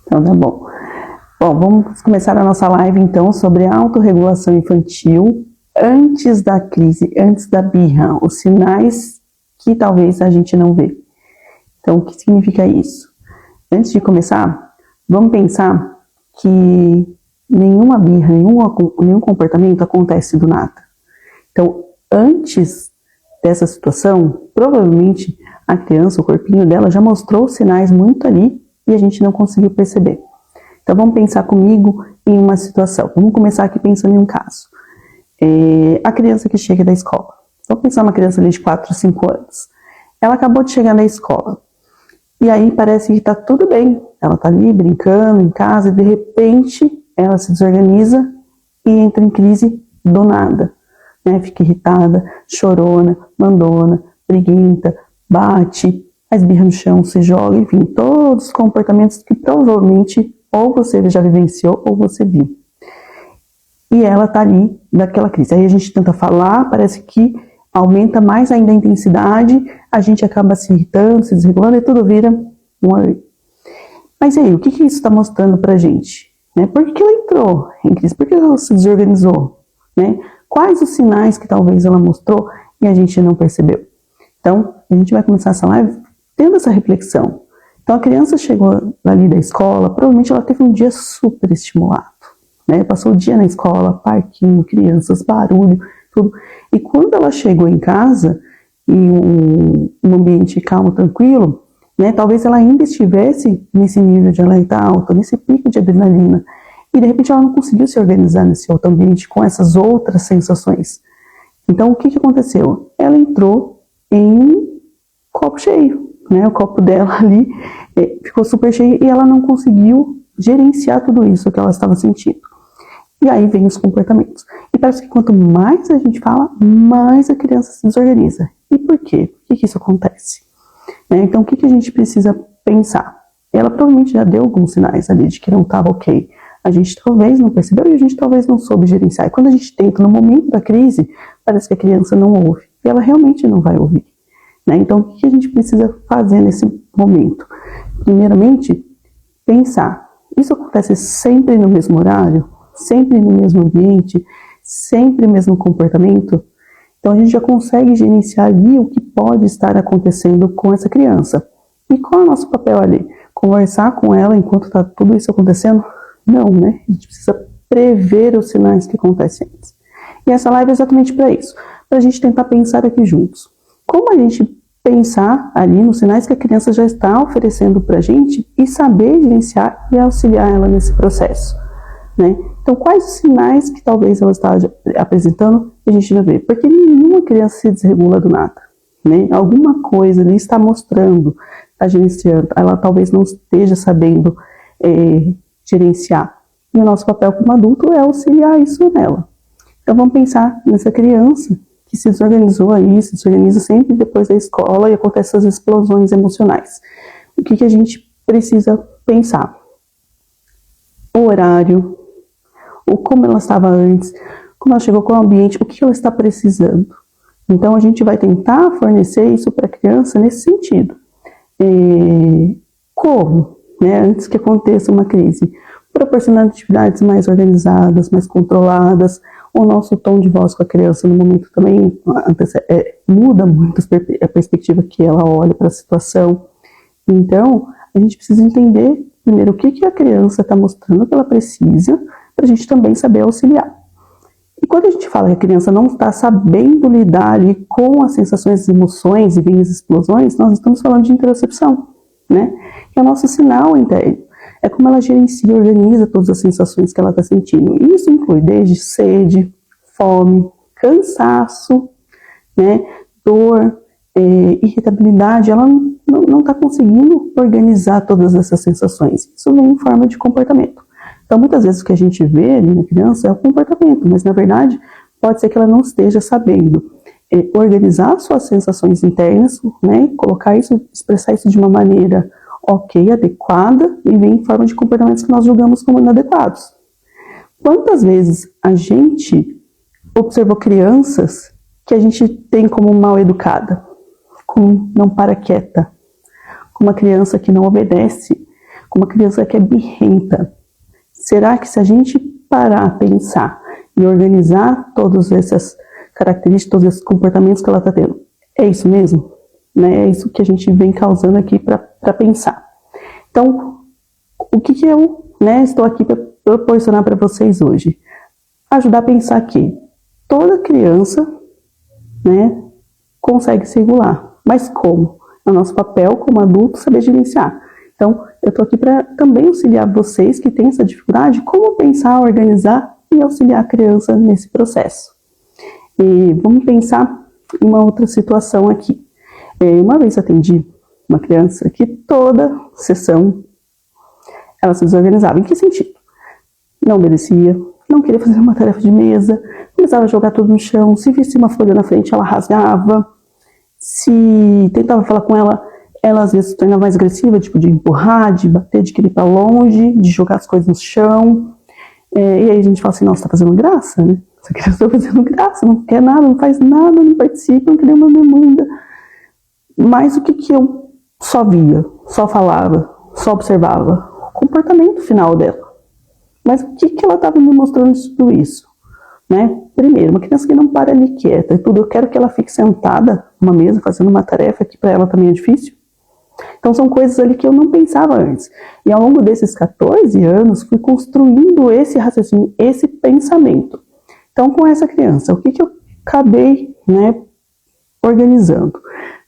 Então tá bom. Bom, vamos começar a nossa live então sobre a autorregulação infantil antes da crise, antes da birra, os sinais que talvez a gente não vê. Então, o que significa isso? Antes de começar, vamos pensar que nenhuma birra, nenhum comportamento acontece do nada. Então, antes dessa situação, provavelmente a criança, o corpinho dela já mostrou sinais muito ali e a gente não conseguiu perceber. Então, vamos pensar comigo em uma situação. Vamos começar aqui pensando em um caso. A criança que chega da escola. Vamos pensar uma criança ali de 4 a 5 anos. Ela acabou de chegar na escola. E aí parece que está tudo bem. Ela está ali brincando em casa e de repente ela se desorganiza e entra em crise do nada. Né? Fica irritada, chorona, mandona, briguenta, bate, faz birra no chão, se joga, enfim, todos os comportamentos que provavelmente ou você já vivenciou ou você viu. E ela está ali naquela crise. Aí a gente tenta falar, parece que aumenta mais ainda a intensidade, a gente acaba se irritando, se desregulando e tudo vira um aí. Mas e aí, o que isso está mostrando pra gente? Né? Por que ela entrou em crise? Por que ela se desorganizou? Né? Quais os sinais que talvez ela mostrou e a gente não percebeu? Então, a gente vai começar essa live tendo essa reflexão. Então, a criança chegou ali da escola, provavelmente ela teve um dia super estimulado. Né? Passou o dia na escola, parquinho, crianças, barulho, tudo. E quando ela chegou em casa, em um ambiente calmo, tranquilo, né, talvez ela ainda estivesse nesse nível de alerta alto, nesse pico de adrenalina. E de repente ela não conseguiu se organizar nesse outro ambiente com essas outras sensações. Então, o que aconteceu? Ela entrou em copo cheio. Né, o copo dela ali ficou super cheio e ela não conseguiu gerenciar tudo isso que ela estava sentindo. E aí vem os comportamentos. E parece que quanto mais a gente fala, mais a criança se desorganiza. E por quê? Por que isso acontece? Né, então, o que a gente precisa pensar? Ela provavelmente já deu alguns sinais ali de que não estava ok. A gente talvez não percebeu e a gente talvez não soube gerenciar. E quando a gente tenta, no momento da crise, parece que a criança não ouve. E ela realmente não vai ouvir. Né? Então, o que a gente precisa fazer nesse momento? Primeiramente, pensar. Isso acontece sempre no mesmo horário? Sempre no mesmo ambiente? Sempre o mesmo comportamento? Então, a gente já consegue gerenciar ali o que pode estar acontecendo com essa criança. E qual é o nosso papel ali? Conversar com ela enquanto está tudo isso acontecendo? Não, né? A gente precisa prever os sinais que acontecem antes. E essa live é exatamente para isso. Para a gente tentar pensar aqui juntos. Como a gente pensar ali nos sinais que a criança já está oferecendo para a gente e saber gerenciar e auxiliar ela nesse processo, né? Então, quais os sinais que talvez ela está apresentando e a gente não vê? Porque nenhuma criança se desregula do nada, né? Alguma coisa ali está mostrando, está gerenciando, ela talvez não esteja sabendo gerenciar. E o nosso papel como adulto é auxiliar isso nela. Então, vamos pensar nessa criança que se desorganizou aí, se desorganiza sempre depois da escola e acontecem essas explosões emocionais. O que a gente precisa pensar? O horário, como ela estava antes, como ela chegou com o ambiente, o que ela está precisando. Então, a gente vai tentar fornecer isso para a criança nesse sentido. Como? Né, antes que aconteça uma crise. Proporcionando atividades mais organizadas, mais controladas. O nosso tom de voz com a criança no momento também muda muito a perspectiva que ela olha para a situação. Então, a gente precisa entender, primeiro, o que a criança está mostrando que ela precisa, para a gente também saber auxiliar. E quando a gente fala que a criança não está sabendo lidar ali com as sensações, as emoções e vem as explosões, nós estamos falando de interocepção, né? Que é o nosso sinal interno. É como ela gerencia e organiza todas as sensações que ela está sentindo. E isso inclui desde sede, fome, cansaço, né, dor, irritabilidade. Ela não está conseguindo organizar todas essas sensações. Isso vem em forma de comportamento. Então, muitas vezes o que a gente vê ali na criança é o comportamento, mas na verdade pode ser que ela não esteja sabendo organizar suas sensações internas, né, colocar isso, expressar isso de uma maneira ok, adequada, e vem em forma de comportamentos que nós julgamos como inadequados. Quantas vezes a gente observou crianças que a gente tem como mal educada, como não para quieta, como uma criança que não obedece, com uma criança que é birrenta. Será que se a gente parar a pensar e organizar todas essas características, todos esses comportamentos que ela está tendo, é isso mesmo? Né? É isso que a gente vem causando aqui para pensar. Então, o que eu estou aqui para proporcionar para vocês hoje? Ajudar a pensar que toda criança consegue se regular. Mas como? É o nosso papel como adulto saber gerenciar. Então, eu estou aqui para também auxiliar vocês que têm essa dificuldade, como pensar, organizar e auxiliar a criança nesse processo. E vamos pensar em uma outra situação aqui. Uma vez atendi uma criança que toda sessão ela se desorganizava. Em que sentido? Não obedecia, não queria fazer uma tarefa de mesa, começava a jogar tudo no chão, se visse uma folha na frente, ela rasgava, se tentava falar com ela, ela às vezes se tornava mais agressiva, tipo de empurrar, de bater, de querer ir pra longe, de jogar as coisas no chão. E aí a gente fala assim, nossa, tá fazendo graça, né? Essa criança tá fazendo graça, não quer nada, não faz nada, não participa, não quer nenhuma demanda. Mas o que eu só via, só falava, só observava? O comportamento final dela. Mas o que ela estava me mostrando de tudo isso? Primeiro, uma criança que não para ali quieta e tudo, eu quero que ela fique sentada numa mesa fazendo uma tarefa que para ela também é difícil. Então são coisas ali que eu não pensava antes. E ao longo desses 14 anos, fui construindo esse raciocínio, esse pensamento. Então com essa criança, o que eu acabei organizando?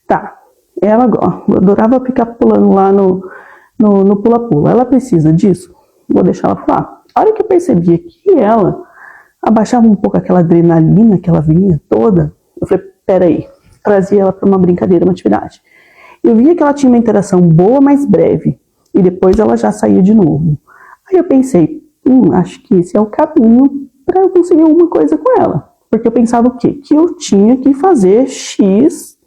Tá, ela adorava ficar pulando lá no pula-pula. Ela precisa disso? Vou deixar ela falar. A hora que eu percebia que ela abaixava um pouco aquela adrenalina que ela vinha toda, eu falei, peraí, trazia ela para uma brincadeira, uma atividade. Eu via que ela tinha uma interação boa, mas breve, e depois ela já saía de novo. Aí eu pensei, acho que esse é o caminho para eu conseguir alguma coisa com ela. Porque eu pensava o quê? Que eu tinha que fazer X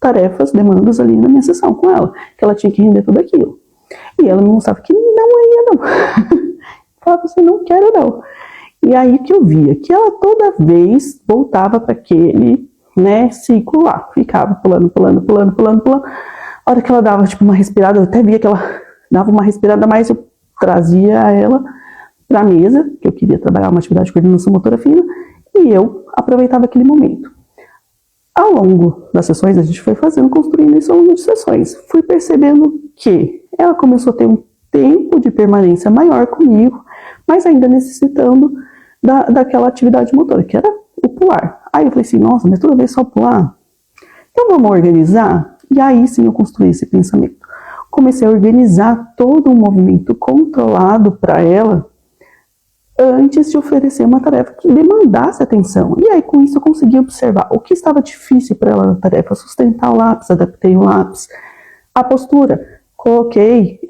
tarefas, demandas ali na minha sessão com ela, que ela tinha que render tudo aquilo. E ela me mostrava que não ia não. Falava assim, não quero não. E aí que eu via que ela toda vez voltava para aquele ciclo lá, ficava pulando. A hora que ela dava tipo uma respirada, eu até via que ela dava uma respirada mais, eu trazia ela para a mesa, que eu queria trabalhar uma atividade de coordenação motora fina, e eu aproveitava aquele momento. Ao longo das sessões, a gente foi construindo isso ao longo de sessões. Fui percebendo que ela começou a ter um tempo de permanência maior comigo, mas ainda necessitando daquela atividade motora, que era o pular. Aí eu falei assim, nossa, mas toda vez só pular? Então vamos organizar? E aí sim eu construí esse pensamento. Comecei a organizar todo um movimento controlado para ela antes de oferecer uma tarefa que demandasse atenção. E aí com isso eu consegui observar o que estava difícil para ela na tarefa, sustentar o lápis, adaptei o lápis, a postura, coloquei,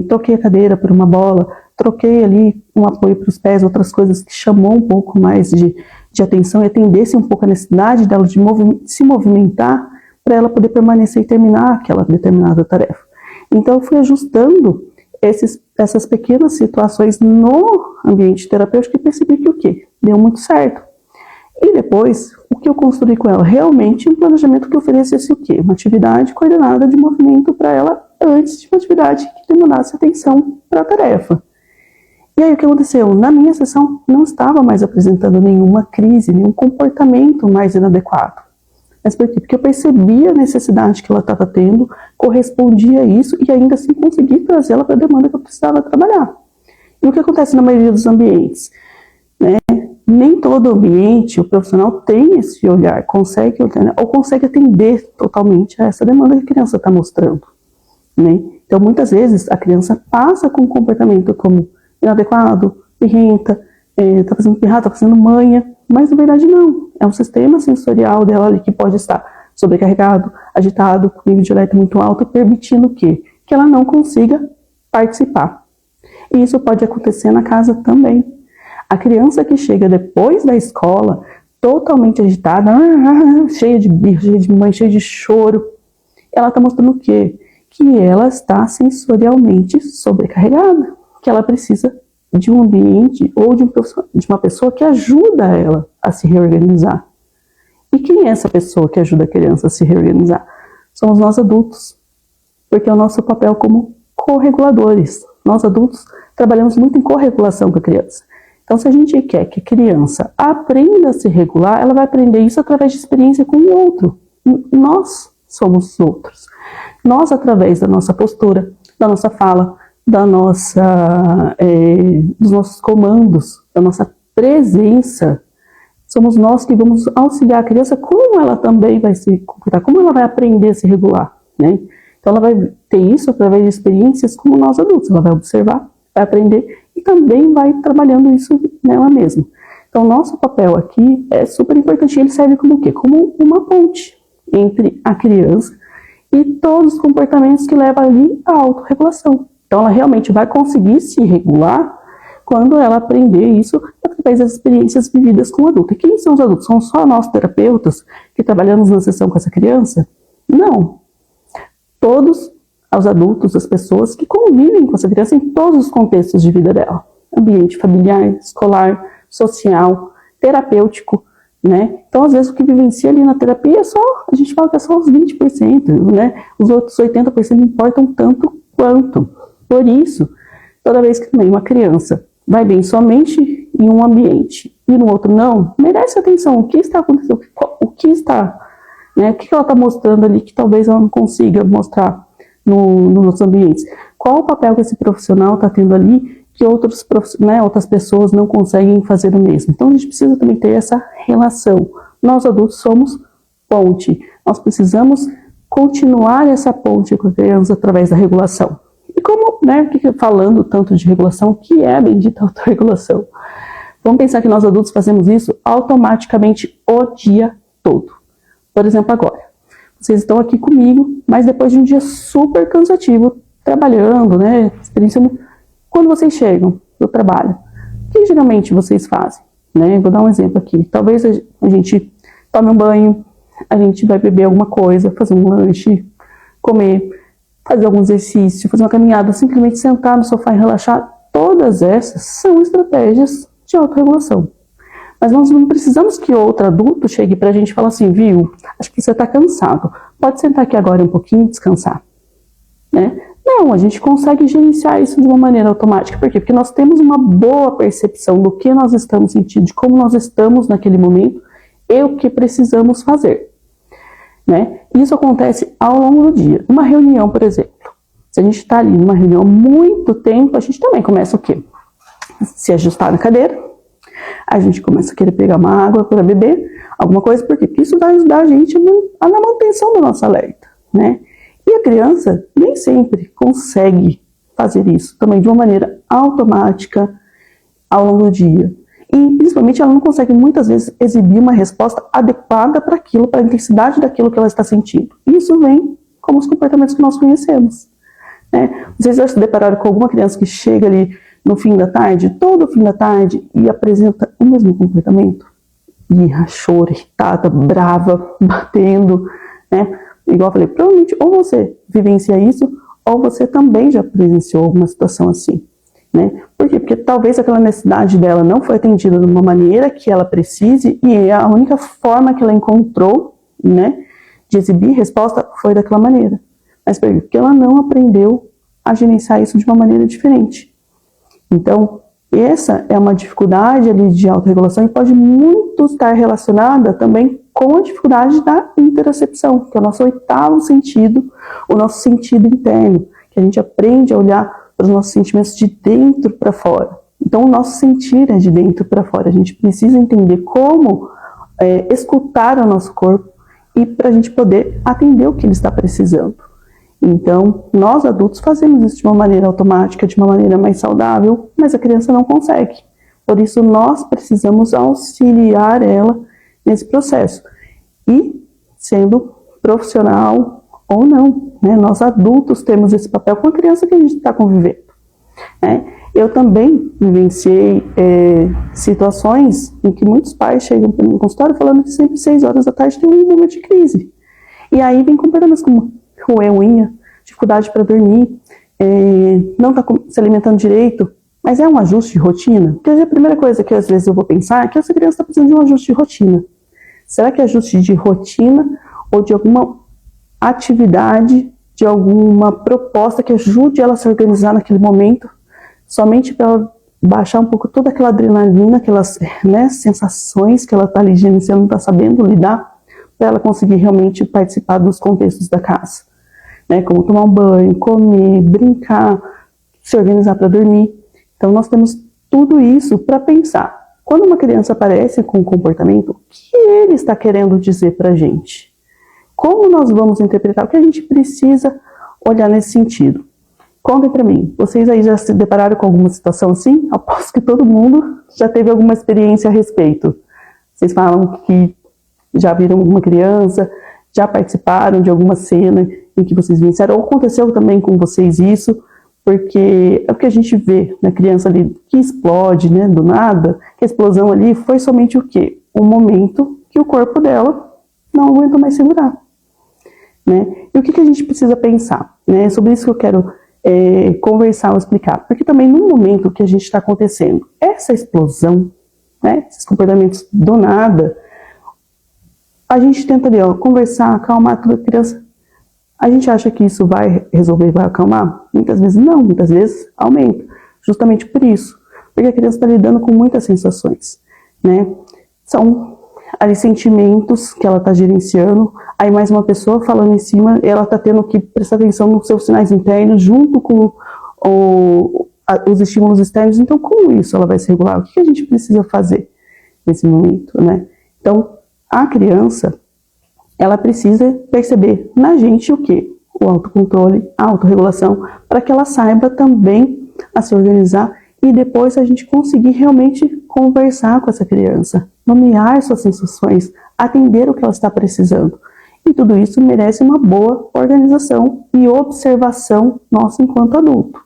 troquei a cadeira por uma bola, troquei ali um apoio para os pés, outras coisas que chamou um pouco mais de atenção e atendesse um pouco a necessidade dela de se movimentar para ela poder permanecer e terminar aquela determinada tarefa. Então eu fui ajustando essas pequenas situações no ambiente terapêutico e percebi que o quê? Deu muito certo. E depois, o que eu construí com ela? Realmente um planejamento que oferecesse o quê? Uma atividade coordenada de movimento para ela antes de uma atividade que demandasse atenção para a tarefa. E aí o que aconteceu? Na minha sessão não estava mais apresentando nenhuma crise, nenhum comportamento mais inadequado. Mas por quê? Porque eu percebia a necessidade que ela estava tendo, correspondia a isso e ainda assim consegui trazê-la para a demanda que eu precisava trabalhar. E o que acontece na maioria dos ambientes? Nem todo ambiente, o profissional tem esse olhar, consegue olhar, ou consegue atender totalmente a essa demanda que a criança está mostrando. Então muitas vezes a criança passa com um comportamento como inadequado, birrenta, está fazendo pirrata, está fazendo manha, mas na verdade não. É um sistema sensorial dela ali que pode estar sobrecarregado, agitado, com nível de alerta muito alto, permitindo o quê? Que ela não consiga participar. E isso pode acontecer na casa também. A criança que chega depois da escola, totalmente agitada, cheia de birra, cheia de mãe, cheia de choro, ela está mostrando o quê? Que ela está sensorialmente sobrecarregada, que ela precisa de um ambiente ou de uma pessoa que ajuda ela a se reorganizar. E quem é essa pessoa que ajuda a criança a se reorganizar? Somos nós adultos, porque é o nosso papel como correguladores. Nós adultos trabalhamos muito em corregulação com a criança. Então, se a gente quer que a criança aprenda a se regular, ela vai aprender isso através de experiência com o outro. Nós somos os outros. Nós, através da nossa postura, da nossa fala, dos nossos comandos, da nossa presença, somos nós que vamos auxiliar a criança como ela também vai se comportar, como ela vai aprender a se regular, né? Então, ela vai ter isso através de experiências como nós adultos. Ela vai observar, vai aprender e também vai trabalhando isso nela mesma. Então, nosso papel aqui é super importante. Ele serve como o quê? Como uma ponte entre a criança e todos os comportamentos que levam ali à autorregulação. Então, ela realmente vai conseguir se regular quando ela aprender isso através das experiências vividas com o adulto. E quem são os adultos? São só nós terapeutas que trabalhamos na sessão com essa criança? Não. Todos os adultos, as pessoas que convivem com essa criança em todos os contextos de vida dela. Ambiente familiar, escolar, social, terapêutico, né? Então, às vezes, o que vivencia ali na terapia é só, a gente fala que é só os 20%, né? Os outros 80% importam tanto quanto. Por isso, toda vez que também uma criança vai bem somente em um ambiente e no outro não, merece atenção. O que está acontecendo? O que está, né? O que ela está mostrando ali que talvez ela não consiga mostrar nos outros ambientes? Qual o papel que esse profissional está tendo ali que outras pessoas não conseguem fazer o mesmo? Então, a gente precisa também ter essa relação. Nós adultos somos ponte. Nós precisamos continuar essa ponte com a criança através da regulação. E como, né, falando tanto de regulação, o que é a bendita autorregulação? Vamos pensar que nós adultos fazemos isso automaticamente o dia todo. Por exemplo, agora, vocês estão aqui comigo, mas depois de um dia super cansativo, trabalhando, né, experienciando, quando vocês chegam do trabalho, o que geralmente vocês fazem? Né? Vou dar um exemplo aqui. Talvez a gente tome um banho, a gente vai beber alguma coisa, fazer um lanche, comer, fazer algum exercício, fazer uma caminhada, simplesmente sentar no sofá e relaxar. Todas essas são estratégias de autorregulação. Mas nós não precisamos que outro adulto chegue pra gente e fale assim, viu, acho que você está cansado, pode sentar aqui agora um pouquinho e descansar. Né? Não, a gente consegue gerenciar isso de uma maneira automática. Por quê? Porque nós temos uma boa percepção do que nós estamos sentindo, de como nós estamos naquele momento e o que precisamos fazer. Né? Isso acontece ao longo do dia. Uma reunião, por exemplo. Se a gente está ali numa reunião há muito tempo, a gente também começa o quê? Se ajustar na cadeira, a gente começa a querer pegar uma água para beber, alguma coisa, por quê? Porque isso vai ajudar a gente na manutenção do nosso alerta, né? E a criança nem sempre consegue fazer isso também de uma maneira automática ao longo do dia. E principalmente ela não consegue muitas vezes exibir uma resposta adequada para aquilo, para a intensidade daquilo que ela está sentindo. Isso vem como os comportamentos que nós conhecemos. Né? Vocês já se depararam com alguma criança que chega ali no fim da tarde, todo fim da tarde, e apresenta o mesmo comportamento? Birra, chora, irritada, brava, batendo, né? Igual eu falei, provavelmente ou você vivencia isso, ou você também já presenciou uma situação assim, né? Por quê? Porque talvez aquela necessidade dela não foi atendida de uma maneira que ela precise, e a única forma que ela encontrou, né, de exibir resposta foi daquela maneira. Mas por quê? Porque ela não aprendeu a gerenciar isso de uma maneira diferente. Então, essa é uma dificuldade ali de autorregulação e pode muito estar relacionada também com a dificuldade da interocepção, que é o nosso oitavo sentido, o nosso sentido interno, que a gente aprende a olhar para os nossos sentimentos de dentro para fora. Então, o nosso sentir é de dentro para fora. A gente precisa entender como escutar o nosso corpo e para a gente poder atender o que ele está precisando. Então, nós adultos fazemos isso de uma maneira automática, de uma maneira mais saudável, mas a criança não consegue. Por isso, nós precisamos auxiliar ela nesse processo. E, sendo profissional ou não, né, nós adultos temos esse papel com a criança que a gente está convivendo. Né? Eu também vivenciei situações em que muitos pais chegam para mim no consultório falando que sempre 6 horas da tarde tem um momento de crise. E aí vem com problemas como roer unha, dificuldade para dormir, não está se alimentando direito, mas é um ajuste de rotina? Porque a primeira coisa que às vezes eu vou pensar é que essa criança está precisando de um ajuste de rotina. Será que é ajuste de rotina ou de alguma atividade de alguma proposta que ajude ela a se organizar naquele momento, somente para ela baixar um pouco toda aquela adrenalina, aquelas, né, sensações que ela está ali gerenciando, não está sabendo lidar, para ela conseguir realmente participar dos contextos da casa, né, como tomar um banho, comer, brincar, se organizar para dormir. Então nós temos tudo isso para pensar. Quando uma criança aparece com um comportamento, o que ele está querendo dizer para a gente? Como nós vamos interpretar? O que a gente precisa olhar nesse sentido? Contem para mim, vocês aí já se depararam com alguma situação assim? Aposto que todo mundo já teve alguma experiência a respeito. Vocês falam que já viram alguma criança, já participaram de alguma cena em que vocês venceram, ou aconteceu também com vocês isso, porque é o que a gente vê na criança ali que explode, né, do nada, que a explosão ali foi somente o quê? Um momento que o corpo dela não aguenta mais segurar, né? E o que a gente precisa pensar, né? Sobre isso que eu quero conversar ou explicar, porque também no momento que a gente está acontecendo, essa explosão, né, esses comportamentos do nada, a gente tenta ali, ó, conversar, acalmar toda a criança. A gente acha que isso vai resolver, vai acalmar? Muitas vezes não, muitas vezes aumenta. Justamente por isso. Porque a criança está lidando com muitas sensações, né? São ali sentimentos que ela está gerenciando. Aí mais uma pessoa falando em cima, ela está tendo que prestar atenção nos seus sinais internos junto com os estímulos externos. Então, como isso ela vai se regular? O que a gente precisa fazer nesse momento, né? Então, a criança, ela precisa perceber na gente o quê? O autocontrole, a autorregulação, para que ela saiba também a se organizar e depois a gente conseguir realmente conversar com essa criança, nomear suas sensações, atender o que ela está precisando. E tudo isso merece uma boa organização e observação nossa enquanto adulto.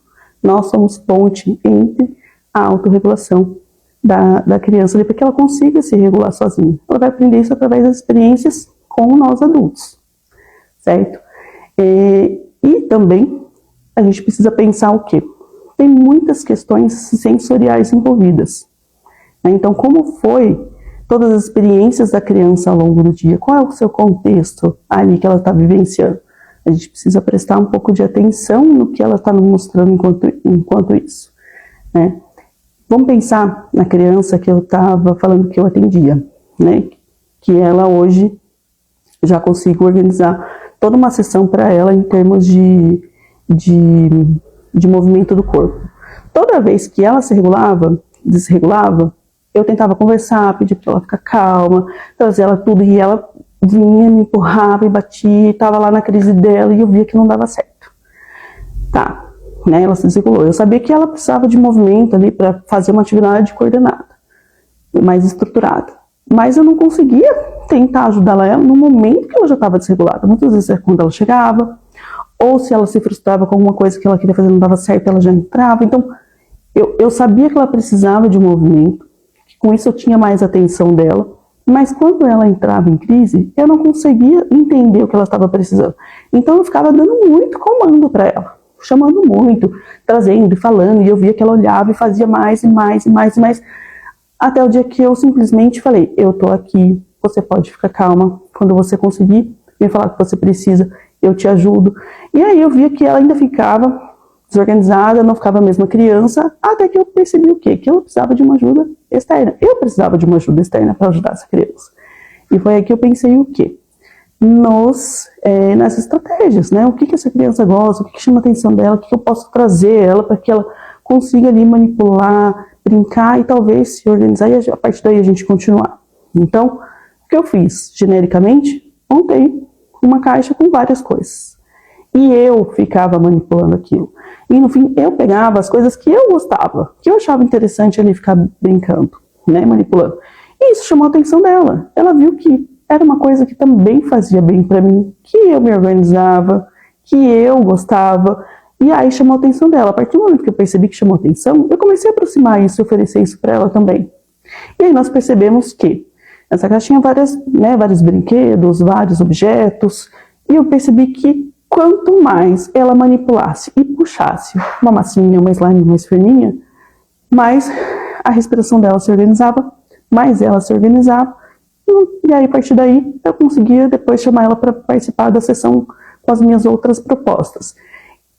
Nós somos ponte entre a autorregulação da criança, para que ela consiga se regular sozinha. Ela vai aprender isso através das experiências com nós adultos, certo? E também a gente precisa pensar o quê? Tem muitas questões sensoriais envolvidas, né? Então, como foi todas as experiências da criança ao longo do dia? Qual é o seu contexto ali que ela está vivenciando? A gente precisa prestar um pouco de atenção no que ela está nos mostrando enquanto isso, né? Vamos pensar na criança que eu estava falando que eu atendia, né? Que ela hoje já consigo organizar toda uma sessão para ela em termos de movimento do corpo. Toda vez que ela se regulava, desregulava, eu tentava conversar, pedir para ela ficar calma, trazer ela tudo, e ela vinha, me empurrava e batia, estava lá na crise dela e eu via que não dava certo. Tá, né, ela se desregulou. Eu sabia que ela precisava de movimento ali para fazer uma atividade coordenada, mais estruturada. Mas eu não conseguia tentar ajudar ela no momento que ela já estava desregulada. Muitas vezes é quando ela chegava, ou se ela se frustrava com alguma coisa que ela queria fazer e não dava certo, ela já entrava. Então, eu sabia que ela precisava de um movimento, que com isso eu tinha mais atenção dela, mas quando ela entrava em crise, eu não conseguia entender o que ela estava precisando. Então, eu ficava dando muito comando para ela, chamando muito, trazendo e falando, e eu via que ela olhava e fazia mais e mais e mais e mais, até o dia que eu simplesmente falei, eu tô aqui, você pode ficar calma, quando você conseguir me falar o que você precisa, eu te ajudo. E aí eu via que ela ainda ficava desorganizada, não ficava a mesma criança, até que eu percebi o quê? Que ela precisava de uma ajuda externa. Eu precisava de uma ajuda externa para ajudar essa criança. E foi aí que eu pensei o quê? Nas estratégias, né? O que essa criança gosta, o que chama a atenção dela, o que eu posso trazer ela para que ela consiga ali manipular, brincar e talvez se organizar e a partir daí a gente continuar. Então, o que eu fiz? Genericamente, montei uma caixa com várias coisas. E eu ficava manipulando aquilo. E no fim, eu pegava as coisas que eu gostava, que eu achava interessante ali ficar brincando, né, manipulando. E isso chamou a atenção dela. Ela viu que era uma coisa que também fazia bem para mim, que eu me organizava, que eu gostava. E aí chamou a atenção dela. A partir do momento que eu percebi que chamou a atenção, eu comecei a aproximar isso e oferecer isso para ela também. E aí nós percebemos que essa caixa tinha vários brinquedos, vários objetos, e eu percebi que quanto mais ela manipulasse e puxasse uma massinha, uma slime mais fininha, mais a respiração dela se organizava, mais ela se organizava, e aí a partir daí eu conseguia depois chamar ela para participar da sessão com as minhas outras propostas.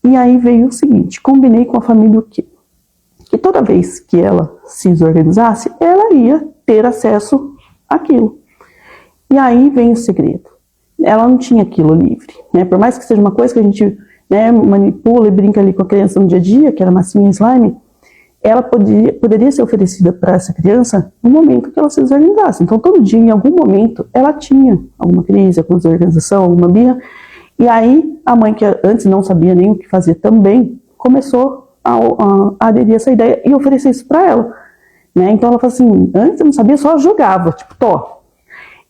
E aí veio o seguinte, combinei com a família que toda vez que ela se desorganizasse, ela ia ter acesso àquilo. E aí vem o segredo. Ela não tinha aquilo livre, né? Por mais que seja uma coisa que a gente, né, manipula e brinca ali com a criança no dia a dia, que era massinha e slime, ela poderia ser oferecida para essa criança no momento que ela se desorganizasse. Então, todo dia, em algum momento, ela tinha alguma crise, alguma desorganização, alguma birra. E aí, a mãe, que antes não sabia nem o que fazer também, começou a aderir a essa ideia e oferecer isso para ela. Né? Então, ela falou assim, antes eu não sabia, só jogava, tipo, tó.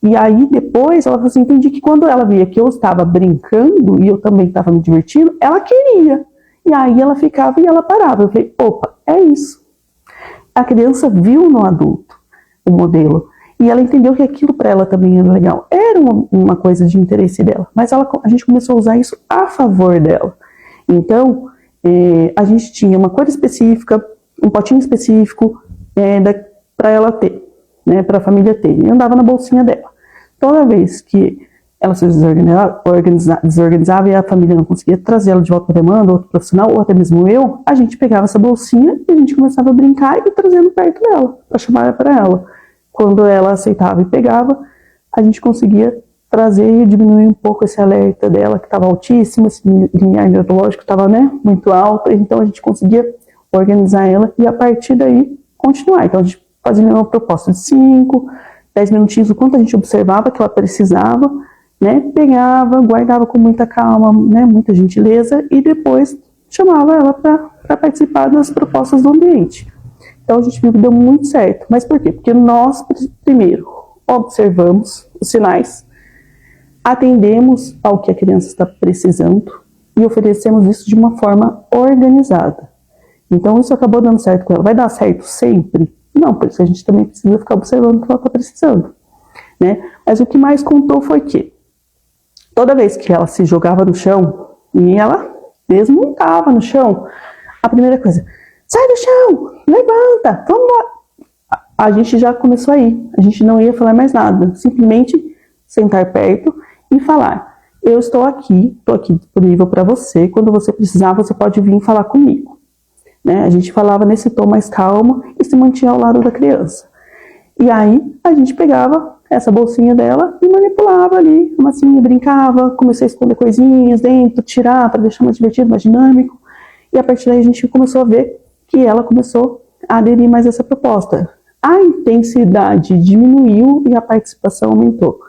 E aí, depois, ela falou assim, entendi que quando ela via que eu estava brincando e eu também estava me divertindo, ela queria. E aí, ela ficava e ela parava. Eu falei, opa, é isso. A criança viu no adulto o modelo. E ela entendeu que aquilo para ela também era legal. Era uma coisa de interesse dela. Mas a gente começou a usar isso a favor dela. Então, a gente tinha uma cor específica, um potinho específico para ela ter, né, para a família ter. E andava na bolsinha dela. Toda vez que ela se desorganizava e a família não conseguia trazer ela de volta para a demanda, outro profissional, ou até mesmo eu, a gente pegava essa bolsinha e a gente começava a brincar e trazendo perto dela, para chamar para ela. Quando ela aceitava e pegava, a gente conseguia trazer e diminuir um pouco esse alerta dela, que estava altíssimo, esse limiar neurológico estava, né, muito alto, então a gente conseguia organizar ela e a partir daí continuar. Então a gente fazia uma proposta de 5, 10 minutinhos, o quanto a gente observava que ela precisava, né, pegava, guardava com muita calma, né, muita gentileza e depois chamava ela para participar das propostas do ambiente. Então a gente viu que deu muito certo. Mas por quê? Porque nós, primeiro, observamos os sinais, atendemos ao que a criança está precisando e oferecemos isso de uma forma organizada. Então isso acabou dando certo com ela. Vai dar certo sempre? Não, por isso a gente também precisa ficar observando o que ela está precisando. Né? Mas o que mais contou foi que toda vez que ela se jogava no chão, e ela mesmo não estava no chão, a primeira coisa, sai do chão, levanta, vamos lá. A gente já começou a ir, a gente não ia falar mais nada, simplesmente sentar perto e falar, eu estou aqui disponível para você, quando você precisar você pode vir falar comigo. Né? A gente falava nesse tom mais calmo e se mantinha ao lado da criança. E aí a gente pegava essa bolsinha dela e manipulava ali, uma massinha, brincava, comecei a esconder coisinhas dentro, tirar para deixar mais divertido, mais dinâmico. E a partir daí a gente começou a ver que ela começou a aderir mais a essa proposta. A intensidade diminuiu e a participação aumentou.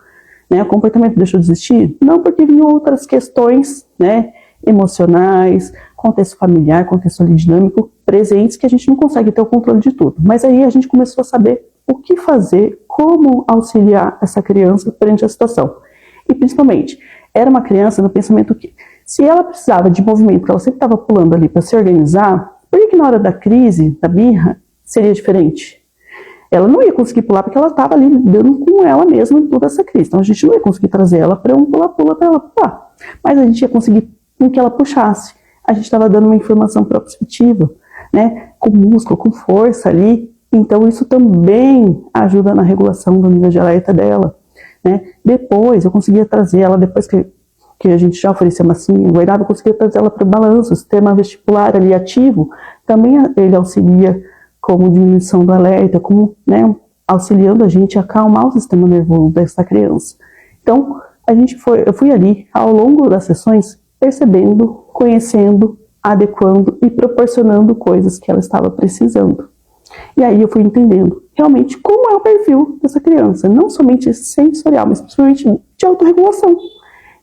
Né? O comportamento deixou de existir? Não, porque vinham outras questões, né, emocionais, contexto familiar, contexto dinâmico, presentes, que a gente não consegue ter o controle de tudo. Mas aí a gente começou a saber o que fazer, como auxiliar essa criança perante a situação. E principalmente, era uma criança no pensamento que, se ela precisava de movimento, porque ela sempre estava pulando ali para se organizar, por que na hora da crise, da birra, seria diferente? Ela não ia conseguir pular porque ela estava ali lidando com ela mesma em toda essa crise. Então a gente não ia conseguir trazer ela para um pula-pula para ela pular. Mas a gente ia conseguir com que ela puxasse. A gente estava dando uma informação proprioceptiva, né, com músculo, com força ali. Então isso também ajuda na regulação do nível de alerta dela. Né? Depois eu conseguia trazer ela, depois que a gente já oferecia massinha, guardava, eu conseguia trazer ela para o balanço. O sistema vestibular ali ativo, também ele auxilia como diminuição do alerta, como, né, auxiliando a gente a acalmar o sistema nervoso dessa criança. Então, eu fui ali, ao longo das sessões, percebendo, conhecendo, adequando e proporcionando coisas que ela estava precisando. E aí eu fui entendendo realmente como é o perfil dessa criança, não somente sensorial, mas principalmente de autorregulação.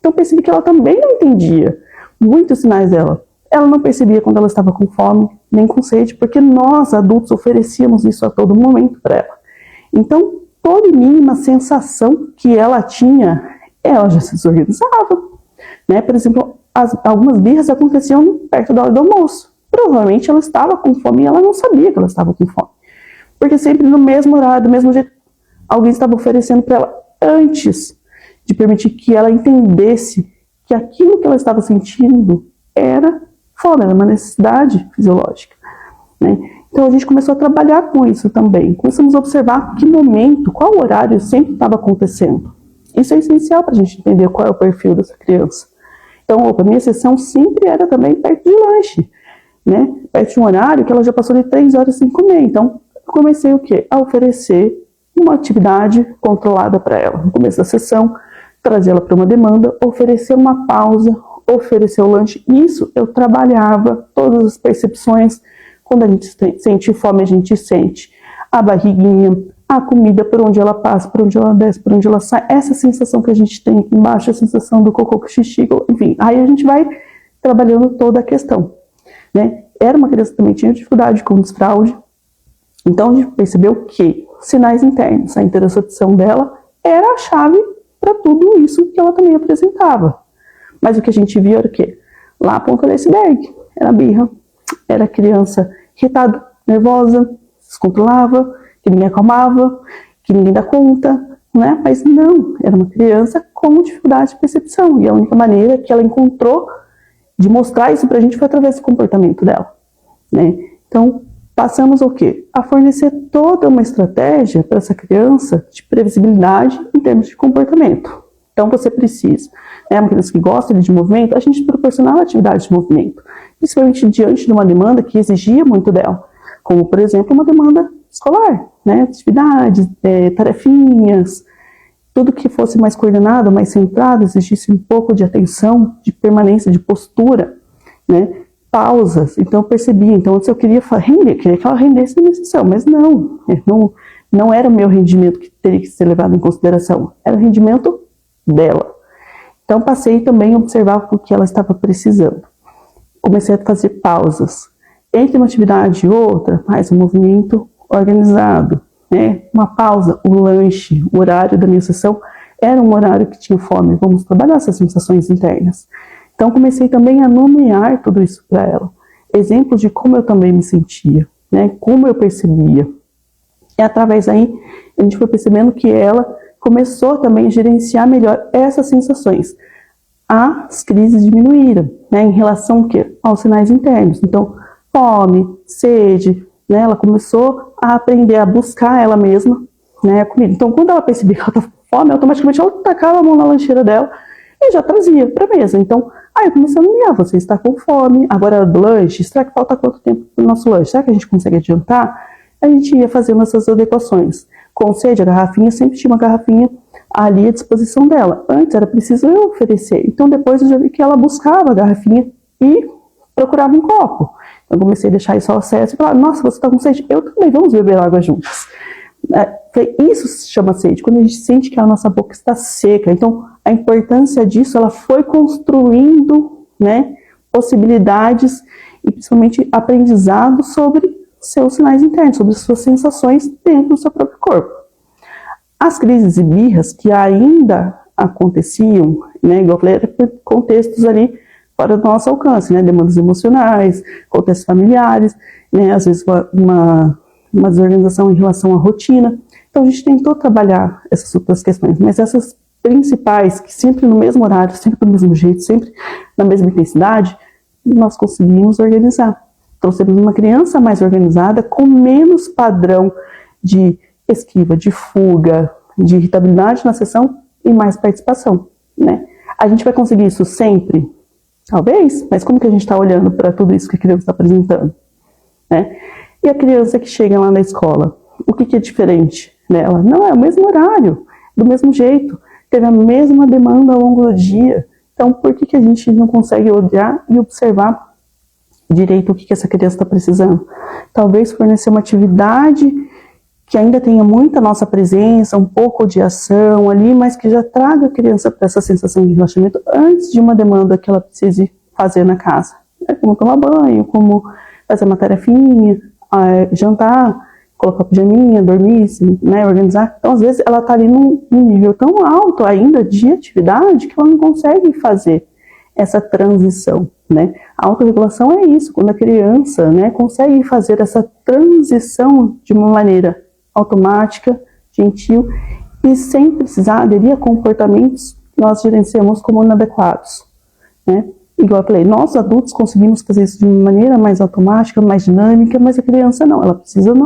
Então percebi que ela também não entendia muitos sinais dela. Ela não percebia quando ela estava com fome, nem com sede, porque nós, adultos, oferecíamos isso a todo momento para ela. Então, toda mínima sensação que ela tinha, ela já se desorganizava. Né? Por exemplo, algumas birras aconteciam perto da hora do almoço. Provavelmente ela estava com fome e ela não sabia que ela estava com fome. Porque sempre no mesmo horário, do mesmo jeito, alguém estava oferecendo para ela antes de permitir que ela entendesse que aquilo que ela estava sentindo era fome, era uma necessidade fisiológica. Né? Então a gente começou a trabalhar com isso também. Começamos a observar que momento, qual horário sempre estava acontecendo. Isso é essencial para a gente entender qual é o perfil dessa criança. Então, opa, minha sessão sempre era também perto de lanche, né? Perto de um horário que ela já passou de 3 horas sem comer. Então, eu comecei o quê? A oferecer uma atividade controlada para ela. No começo da sessão, trazer ela para uma demanda, oferecer uma pausa, oferecer o lanche. Isso eu trabalhava todas as percepções. Quando a gente sente fome, a gente sente a barriguinha, a comida, por onde ela passa, por onde ela desce, por onde ela sai. Essa sensação que a gente tem aqui embaixo, a sensação do cocô com xixi, enfim. Aí a gente vai trabalhando toda a questão, né? Era uma criança que também tinha dificuldade com desfraude. Então a gente percebeu que sinais internos, a interocepção dela era a chave para tudo isso que ela também apresentava. Mas o que a gente via era o quê? Lá a ponta do iceberg. Era birra, era criança irritada, nervosa, descontrolava, que ninguém acalmava, que ninguém dá conta, né? Mas não, era uma criança com dificuldade de percepção. E a única maneira que ela encontrou de mostrar isso pra gente foi através do comportamento dela, né? Então, passamos o quê? A fornecer toda uma estratégia para essa criança de previsibilidade em termos de comportamento. Então, você precisa, né, uma criança que gosta de movimento, a gente proporcionava atividade de movimento, principalmente diante de uma demanda que exigia muito dela, como, por exemplo, uma demanda escolar, né, atividades, tarefinhas, tudo que fosse mais coordenado, mais centrado, exigisse um pouco de atenção, de permanência, de postura, né, pausas. Então eu percebi, então antes eu queria render, queria que ela rendesse na minha sessão, mas não era o meu rendimento que teria que ser levado em consideração, era o rendimento dela. Então passei também a observar o que ela estava precisando. Comecei a fazer pausas. Entre uma atividade e outra, mais um movimento organizado, né? Uma pausa, o lanche, o horário da minha sessão era um horário que tinha fome. Vamos trabalhar essas sensações internas. Então comecei também a nomear tudo isso para ela. Exemplos de como eu também me sentia, né? Como eu percebia. E através daí a gente foi percebendo que ela começou também a gerenciar melhor essas sensações. As crises diminuíram, né? Em relação ao quê? Aos sinais internos. Então, fome, sede, né? Ela começou a aprender a buscar ela mesma, né, a comida. Então, quando ela percebia que ela estava com fome, automaticamente ela tacava a mão na lancheira dela e já trazia para a mesa. Então, aí eu comecei a nomear, você está com fome, agora do lanche, será que falta quanto tempo para o nosso lanche? Será que a gente consegue adiantar? A gente ia fazendo essas adequações. Com sede, a garrafinha, sempre tinha uma garrafinha ali à disposição dela. Antes era preciso eu oferecer. Então, depois eu já vi que ela buscava a garrafinha e procurava um copo. Eu comecei a deixar isso ao acesso e falar, nossa, você está com sede? Eu também, vamos beber água juntos. Isso se chama sede, quando a gente sente que a nossa boca está seca. Então, a importância disso, ela foi construindo, né, possibilidades e principalmente aprendizado sobre seus sinais internos, sobre suas sensações dentro do seu próprio corpo. As crises e birras que ainda aconteciam, né, igual eu falei, eram contextos ali fora do nosso alcance, né, demandas emocionais, contextos familiares, né, às vezes uma desorganização em relação à rotina. Então a gente tentou trabalhar essas outras questões, mas essas principais, que sempre no mesmo horário, sempre do mesmo jeito, sempre na mesma intensidade, nós conseguimos organizar. Trouxemos uma criança mais organizada, com menos padrão de esquiva, de fuga, de irritabilidade na sessão e mais participação, né? A gente vai conseguir isso sempre? Talvez, mas como que a gente está olhando para tudo isso que a criança está apresentando, né? E a criança que chega lá na escola, o que é diferente nela? Não, é o mesmo horário, do mesmo jeito, teve a mesma demanda ao longo do dia. Então, por que a gente não consegue olhar e observar direito o que essa criança está precisando? Talvez fornecer uma atividade que ainda tenha muita nossa presença, um pouco de ação ali, mas que já traga a criança para essa sensação de relaxamento antes de uma demanda que ela precise fazer na casa. É como tomar banho, como fazer uma tarefinha, jantar, colocar pijaminha, dormir, né, organizar. Então, às vezes, ela está ali num nível tão alto ainda de atividade que ela não consegue fazer essa transição, né? A autorregulação é isso, quando a criança, né, consegue fazer essa transição de uma maneira automática, gentil e sem precisar aderir a comportamentos que nós gerenciamos como inadequados, né? Igual eu falei, nós adultos conseguimos fazer isso de uma maneira mais automática, mais dinâmica, mas a criança não, ela precisa da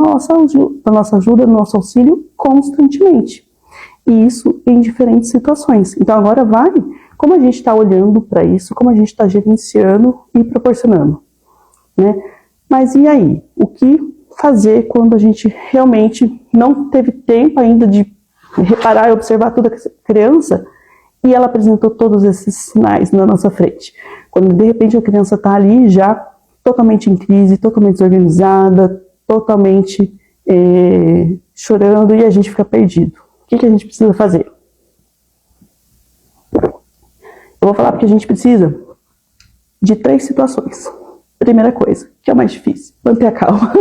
nossa ajuda, do nosso auxílio constantemente. E isso em diferentes situações. Então agora vai como a gente está olhando para isso, como a gente está gerenciando e proporcionando, né? Mas e aí? O que fazer quando a gente realmente não teve tempo ainda de reparar e observar toda a criança e ela apresentou todos esses sinais na nossa frente? Quando de repente a criança está ali já totalmente em crise, totalmente desorganizada, totalmente chorando e a gente fica perdido. O que a gente precisa fazer? Eu vou falar porque a gente precisa de 3 situações. Primeira coisa, que é o mais difícil, manter a calma.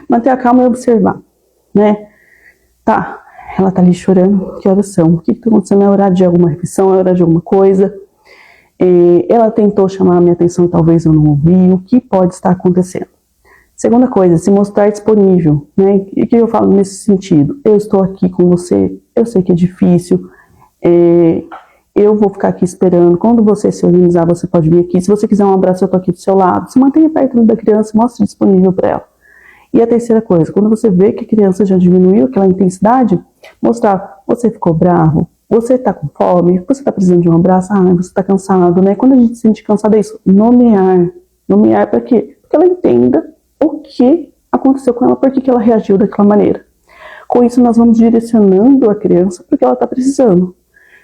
Manter a calma e observar, né? Tá, ela tá ali chorando, que horas são? O que tá acontecendo? É hora de alguma refeição? É hora de alguma coisa? Ela tentou chamar a minha atenção e talvez eu não ouvi. O que pode estar acontecendo? Segunda coisa, se mostrar disponível, né? E o que eu falo nesse sentido? Eu estou aqui com você, eu sei que é difícil, eu vou ficar aqui esperando. Quando você se organizar, você pode vir aqui. Se você quiser um abraço, eu tô aqui do seu lado. Se mantenha perto da criança e mostre disponível para ela. E a terceira coisa, quando você vê que a criança já diminuiu aquela intensidade, mostrar, você ficou bravo, você está com fome, você está precisando de um abraço, você está cansado, né? Quando a gente se sente cansado é isso, nomear. Nomear para quê? Para que ela entenda o que aconteceu com ela, por que ela reagiu daquela maneira. Com isso nós vamos direcionando a criança para o que ela está precisando.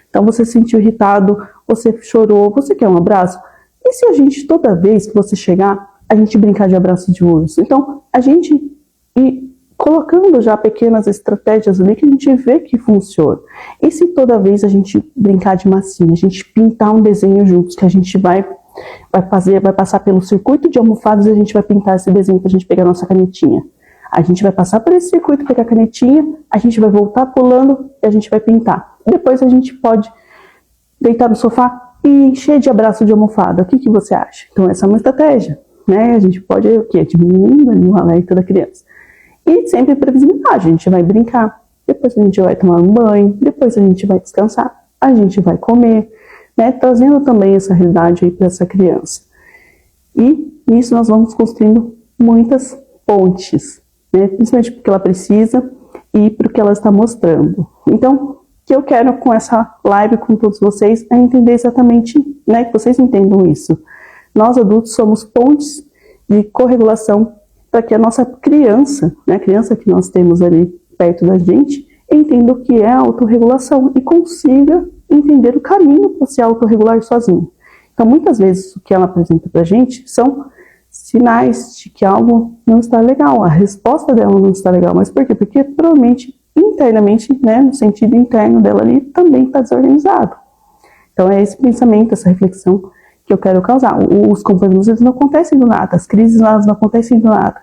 Então você se sentiu irritado, você chorou, você quer um abraço? E se a gente, toda vez que você chegar, a gente brincar de abraço de urso? Então, a gente ir colocando já pequenas estratégias ali que a gente vê que funciona. E se toda vez a gente brincar de massinha, a gente pintar um desenho juntos, que a gente vai passar pelo circuito de almofadas e a gente vai pintar esse desenho para a gente pegar a nossa canetinha. A gente vai passar por esse circuito, pegar a canetinha, a gente vai voltar pulando e a gente vai pintar. Depois a gente pode deitar no sofá e encher de abraço de almofada. O que você acha? Então essa é uma estratégia, né? A gente pode, diminuindo ali o alerta da criança. E sempre previsibilidade, a gente vai brincar, depois a gente vai tomar um banho, depois a gente vai descansar, a gente vai comer, né? Trazendo também essa realidade aí para essa criança. E nisso nós vamos construindo muitas pontes, né? Principalmente porque ela precisa e porque ela está mostrando. Então, o que eu quero com essa live com todos vocês é entender exatamente, né, que vocês entendam isso. Nós adultos somos pontes de corregulação para que a nossa criança, né, a criança que nós temos ali perto da gente, entenda o que é a autorregulação e consiga entender o caminho para se autorregular sozinho. Então, muitas vezes, o que ela apresenta para a gente são sinais de que algo não está legal, a resposta dela não está legal. Mas por quê? Porque provavelmente, internamente, né, no sentido interno dela ali, também está desorganizado. Então, é esse pensamento, essa reflexão que eu quero causar. Os comportamentos eles não acontecem do nada, as crises elas não acontecem do nada.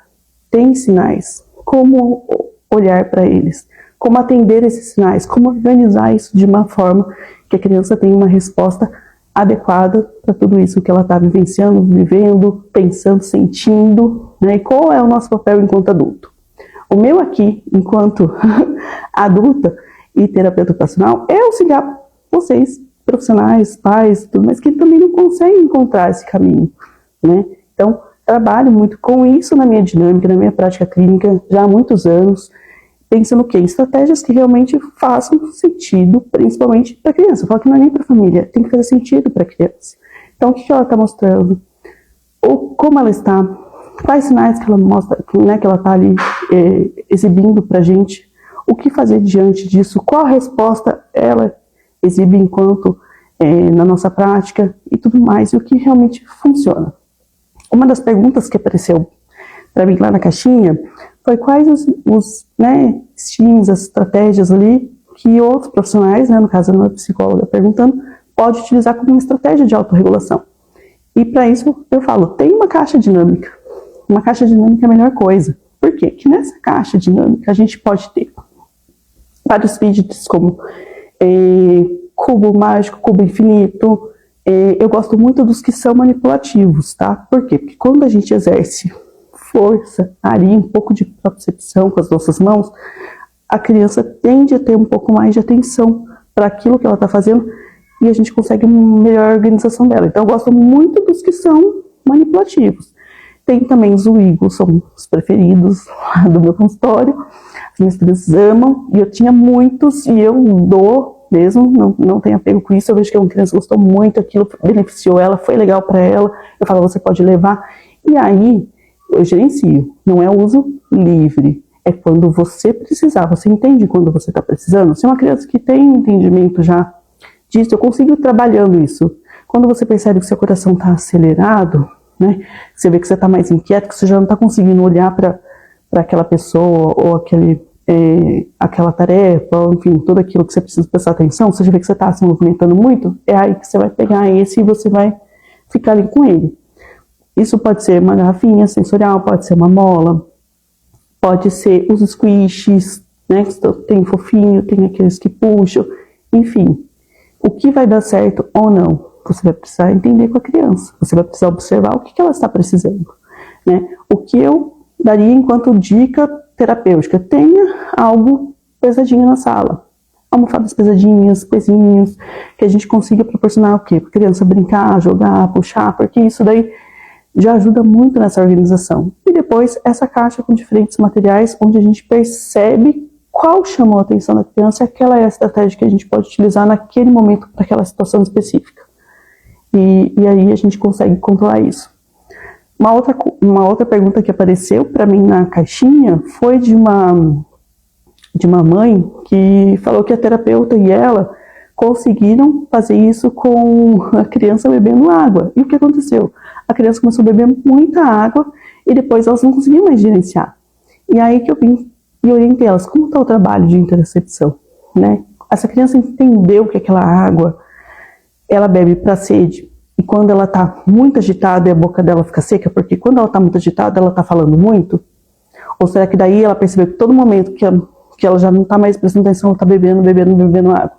Tem sinais. Como olhar para eles? Como atender esses sinais? Como organizar isso de uma forma que a criança tenha uma resposta adequada para tudo isso que ela está vivenciando, vivendo, pensando, sentindo, né? E qual é o nosso papel enquanto adulto? O meu aqui, enquanto adulta e terapeuta ocupacional, é auxiliar vocês, profissionais, pais, tudo, mas que também não conseguem encontrar esse caminho, né? Então, trabalho muito com isso na minha dinâmica, na minha prática clínica, já há muitos anos, pensando o quê? Em estratégias que realmente façam sentido, principalmente para a criança. Eu falo que não é nem para a família, tem que fazer sentido para a criança. Então, o que ela está mostrando? Ou como ela está? Quais sinais que ela mostra, né, que ela está ali exibindo para a gente? O que fazer diante disso? Qual a resposta ela exibe enquanto na nossa prática e tudo mais? E o que realmente funciona? Uma das perguntas que apareceu para mim lá na caixinha foi quais os estímulos, as estratégias ali que outros profissionais, né, no caso a minha psicóloga perguntando, pode utilizar como uma estratégia de autorregulação. E para isso eu falo, tem uma caixa dinâmica. Uma caixa dinâmica é a melhor coisa. Por quê? Porque nessa caixa dinâmica a gente pode ter vários fidgets como cubo mágico, cubo infinito. Eu gosto muito dos que são manipulativos, tá? Por quê? Porque quando a gente exerce força, ali, um pouco de percepção com as nossas mãos, a criança tende a ter um pouco mais de atenção para aquilo que ela está fazendo e a gente consegue uma melhor organização dela. Então, eu gosto muito dos que são manipulativos. Tem também os Wiggles, são os preferidos do meu consultório. As minhas crianças amam e eu tinha muitos e eu dou mesmo, não tem apego com isso. Eu vejo que uma criança gostou muito, aquilo beneficiou ela, foi legal para ela. Eu falo, você pode levar. E aí, eu gerencio. Não é uso livre. É quando você precisar. Você entende quando você está precisando? Se é uma criança que tem entendimento já disso, eu consigo ir trabalhando isso. Quando você percebe que seu coração está acelerado, né? Você vê que você está mais inquieto, que você já não está conseguindo olhar para aquela pessoa ou aquela tarefa, ou, enfim, tudo aquilo que você precisa prestar atenção, você já vê que você está se movimentando muito, é aí que você vai pegar esse e você vai ficar ali com ele. Isso pode ser uma garrafinha sensorial, pode ser uma mola, pode ser os squishes, né? Tem fofinho, tem aqueles que puxam, enfim. O que vai dar certo ou não, você vai precisar entender com a criança. Você vai precisar observar o que ela está precisando, né? O que eu daria enquanto dica terapêutica? Tenha algo pesadinho na sala. Almofadas pesadinhas, pezinhos, que a gente consiga proporcionar o quê? Para a criança brincar, jogar, puxar, porque isso daí já ajuda muito nessa organização. E depois essa caixa com diferentes materiais, onde a gente percebe qual chamou a atenção da criança e aquela é a estratégia que a gente pode utilizar naquele momento para aquela situação específica. E aí a gente consegue controlar isso. Uma outra pergunta que apareceu para mim na caixinha foi de uma mãe que falou que a terapeuta e ela conseguiram fazer isso com a criança bebendo água. E o que aconteceu? A criança começou a beber muita água e depois elas não conseguiam mais gerenciar. E aí que eu vim e orientei elas, como está o trabalho de intercepção, né? Essa criança entendeu que aquela água, ela bebe para sede. E quando ela está muito agitada e a boca dela fica seca, porque quando ela está muito agitada, ela está falando muito? Ou será que daí ela percebeu que todo momento que ela já não está mais prestando atenção, ela está bebendo água?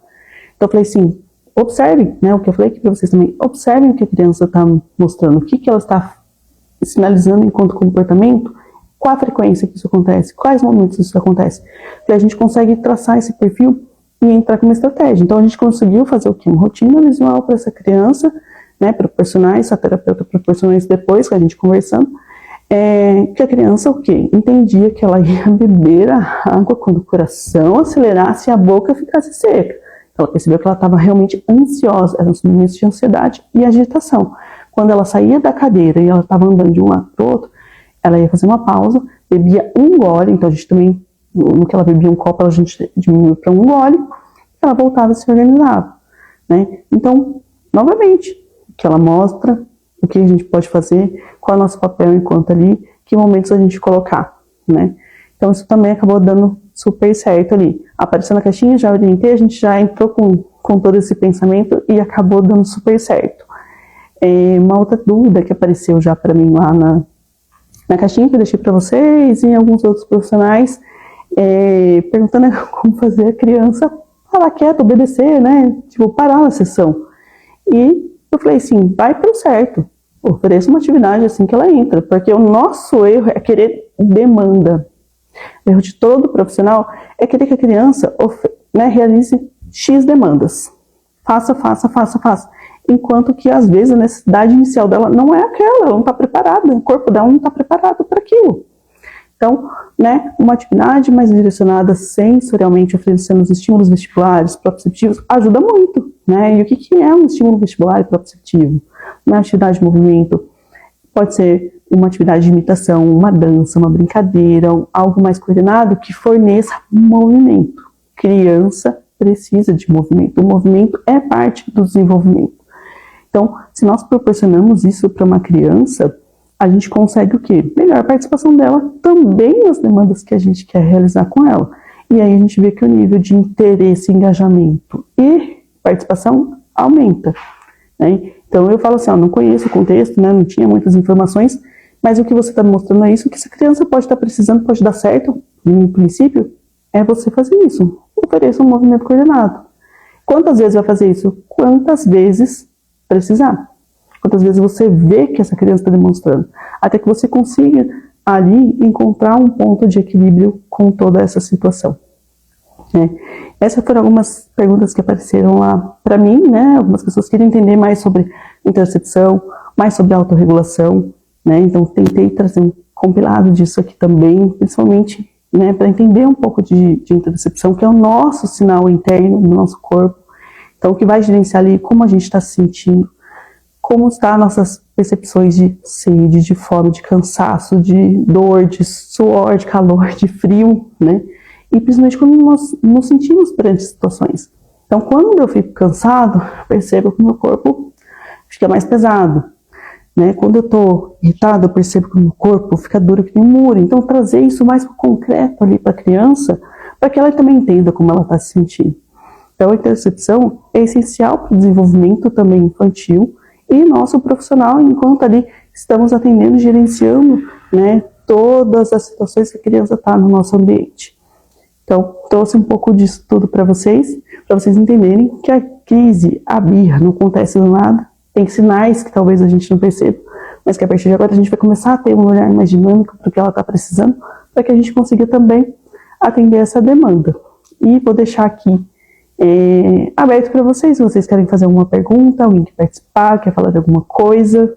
Então eu falei assim, observem, né, o que eu falei aqui para vocês também, observem o que a criança está mostrando, o que ela está sinalizando enquanto comportamento, qual a frequência que isso acontece, quais momentos isso acontece. E a gente consegue traçar esse perfil e entrar com uma estratégia. Então a gente conseguiu fazer o quê? Uma rotina visual para essa criança, né, proporcionar isso, a terapeuta proporcionou isso depois, que a gente conversando, que a criança, o quê? Entendia que ela ia beber a água quando o coração acelerasse e a boca ficasse seca. Ela percebeu que ela estava realmente ansiosa, eram os momentos de ansiedade e agitação. Quando ela saía da cadeira e ela estava andando de um lado para o outro, ela ia fazer uma pausa, bebia um gole, então a gente também, no que ela bebia um copo, a gente diminuiu para um gole, e ela voltava a se organizar, né? Então, novamente, que ela mostra o que a gente pode fazer, qual é o nosso papel enquanto ali, que momentos a gente colocar, né? Então isso também acabou dando super certo ali. Apareceu na caixinha, já orientei, a gente já entrou com todo esse pensamento e acabou dando super certo. Uma outra dúvida que apareceu já para mim lá na caixinha que eu deixei para vocês e alguns outros profissionais, perguntando como fazer a criança parar quieta, obedecer, né? Tipo, parar na sessão. E eu falei assim, vai pro certo, ofereça uma atividade assim que ela entra, porque o nosso erro é querer demanda. O erro de todo profissional é querer que a criança realize X demandas. Faça. Enquanto que às vezes a necessidade inicial dela não é aquela, ela não está preparada, o corpo dela não está preparado para aquilo. Então, né, uma atividade mais direcionada sensorialmente, oferecendo os estímulos vestibulares, proprioceptivos, ajuda muito, né? E o que é um estímulo vestibular e proprioceptivo? Uma atividade de movimento pode ser uma atividade de imitação, uma dança, uma brincadeira, algo mais coordenado que forneça movimento. Criança precisa de movimento. O movimento é parte do desenvolvimento. Então, se nós proporcionamos isso para uma criança, a gente consegue o quê? Melhor participação dela também nas demandas que a gente quer realizar com ela. E aí a gente vê que o nível de interesse, engajamento e participação aumenta, né? Então eu falo assim, não conheço o contexto, né? Não tinha muitas informações, mas o que você está mostrando é isso, que essa criança pode estar precisando, pode dar certo, no princípio, é você fazer isso. Ofereça um movimento coordenado. Quantas vezes vai fazer isso? Quantas vezes precisar. Quantas vezes você vê que essa criança está demonstrando, até que você consiga ali encontrar um ponto de equilíbrio com toda essa situação. Essas foram algumas perguntas que apareceram lá para mim, né? Algumas pessoas queriam entender mais sobre intercepção, mais sobre autorregulação, né? Então tentei trazer um compilado disso aqui também, principalmente, né, para entender um pouco de intercepção, que é o nosso sinal interno no nosso corpo, Então, o que vai gerenciar ali como a gente está se sentindo, como estão nossas percepções de sede, de fome, de cansaço, de dor, de suor, de calor, de frio, né? E principalmente quando nós nos sentimos perante situações. Então, quando eu fico cansado, percebo que o meu corpo fica mais pesado, né? Quando eu estou irritado, eu percebo que o meu corpo fica duro que nem um muro. Então, trazer isso mais para o concreto ali para a criança, para que ela também entenda como ela está se sentindo. Então, a interocepção é essencial para o desenvolvimento também infantil e nosso profissional, enquanto ali estamos atendendo e gerenciando, né, todas as situações que a criança está no nosso ambiente. Então, trouxe um pouco disso tudo para vocês entenderem que a crise, a birra, não acontece do nada. Tem sinais que talvez a gente não perceba, mas que a partir de agora a gente vai começar a ter um olhar mais dinâmico para o que ela está precisando, para que a gente consiga também atender essa demanda. E vou deixar aqui aberto para vocês, se vocês querem fazer alguma pergunta, alguém quer participar, quer falar de alguma coisa,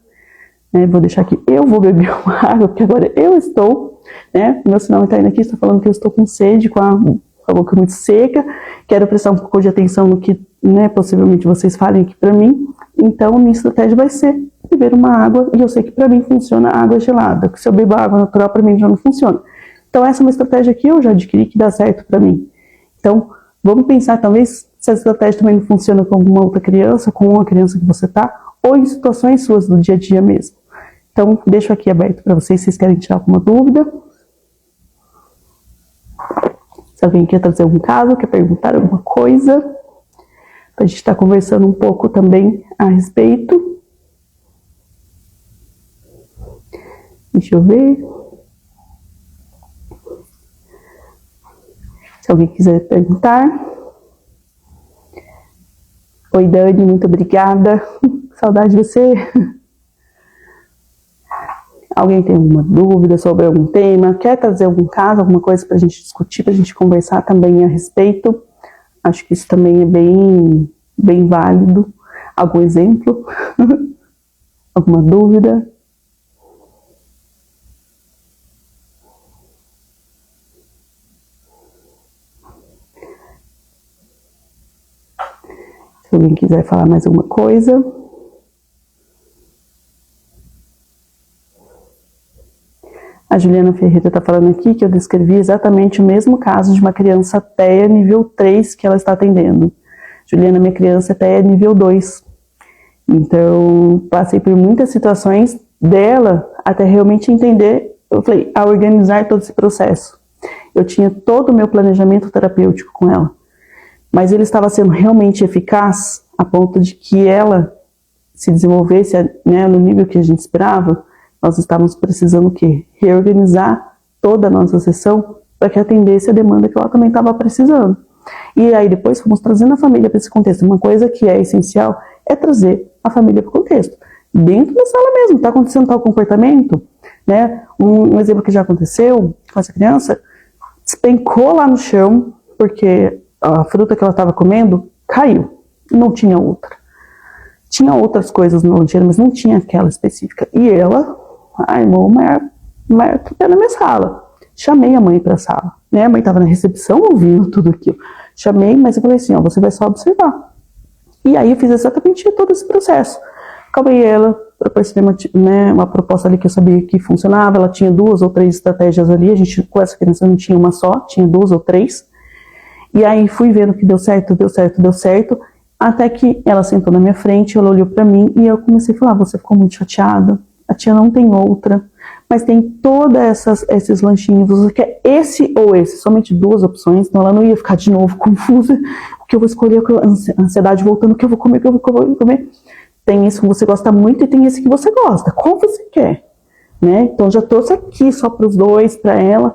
né? Vou deixar aqui, eu vou beber uma água, porque agora eu estou, né? Meu sinal está indo aqui, está falando que eu estou com sede, com a boca muito seca, quero prestar um pouco de atenção no que, né, possivelmente vocês falem aqui para mim, então a minha estratégia vai ser beber uma água, e eu sei que para mim funciona a água gelada, que se eu bebo água natural para mim já não funciona. Então essa é uma estratégia que eu já adquiri que dá certo para mim. Então, vamos pensar, talvez, se a estratégia também não funciona com alguma outra criança, com uma criança que você está, ou em situações suas do dia a dia mesmo. Então, deixo aqui aberto para vocês, se vocês querem tirar alguma dúvida. Se alguém quer trazer algum caso, quer perguntar alguma coisa, para a gente estar conversando um pouco também a respeito. Deixa eu ver. Se alguém quiser perguntar. Oi, Dani, muito obrigada. Saudade de você. Alguém tem alguma dúvida sobre algum tema? Quer trazer algum caso, alguma coisa para a gente discutir, para a gente conversar também a respeito? Acho que isso também é bem válido. Algum exemplo? Alguma dúvida? Se alguém quiser falar mais alguma coisa. A Juliana Ferreira está falando aqui que eu descrevi exatamente o mesmo caso de uma criança TEA nível 3 que ela está atendendo. Juliana, minha criança é TEA nível 2. Então, passei por muitas situações dela até realmente entender, eu falei, a organizar todo esse processo. Eu tinha todo o meu planejamento terapêutico com ela. Mas ele estava sendo realmente eficaz a ponto de que ela se desenvolvesse, né, no nível que a gente esperava. Nós estávamos precisando o quê? Reorganizar toda a nossa sessão para que atendesse a demanda que ela também estava precisando. E aí depois fomos trazendo a família para esse contexto. Uma coisa que é essencial é trazer a família para o contexto. Dentro da sala mesmo, está acontecendo tal comportamento, né? Um exemplo que já aconteceu com essa criança, despencou lá no chão, porque a fruta que ela estava comendo caiu, não tinha outra. Tinha outras coisas no lancheiro, mas não tinha aquela específica. E ela, armou maior trupé na minha sala. Chamei a mãe para a sala, né? A mãe estava na recepção ouvindo tudo aquilo. Chamei, mas eu falei assim, ó, você vai só observar. E aí eu fiz exatamente todo esse processo. Acabei ela, proporcionei uma proposta ali que eu sabia que funcionava. Ela tinha 2 ou 3 estratégias ali. A gente, com essa criança, não tinha uma só, tinha 2 ou 3. E aí fui vendo que deu certo, até que ela sentou na minha frente, ela olhou pra mim e eu comecei a falar, você ficou muito chateada, a tia não tem outra, mas tem todos esses lanchinhos, você quer esse ou esse, somente 2 opções, então ela não ia ficar de novo confusa, o que eu vou escolher, a ansiedade voltando, o que eu vou comer, tem esse que você gosta muito e tem esse que você gosta, qual você quer, né? Então já trouxe aqui só para os 2, para ela,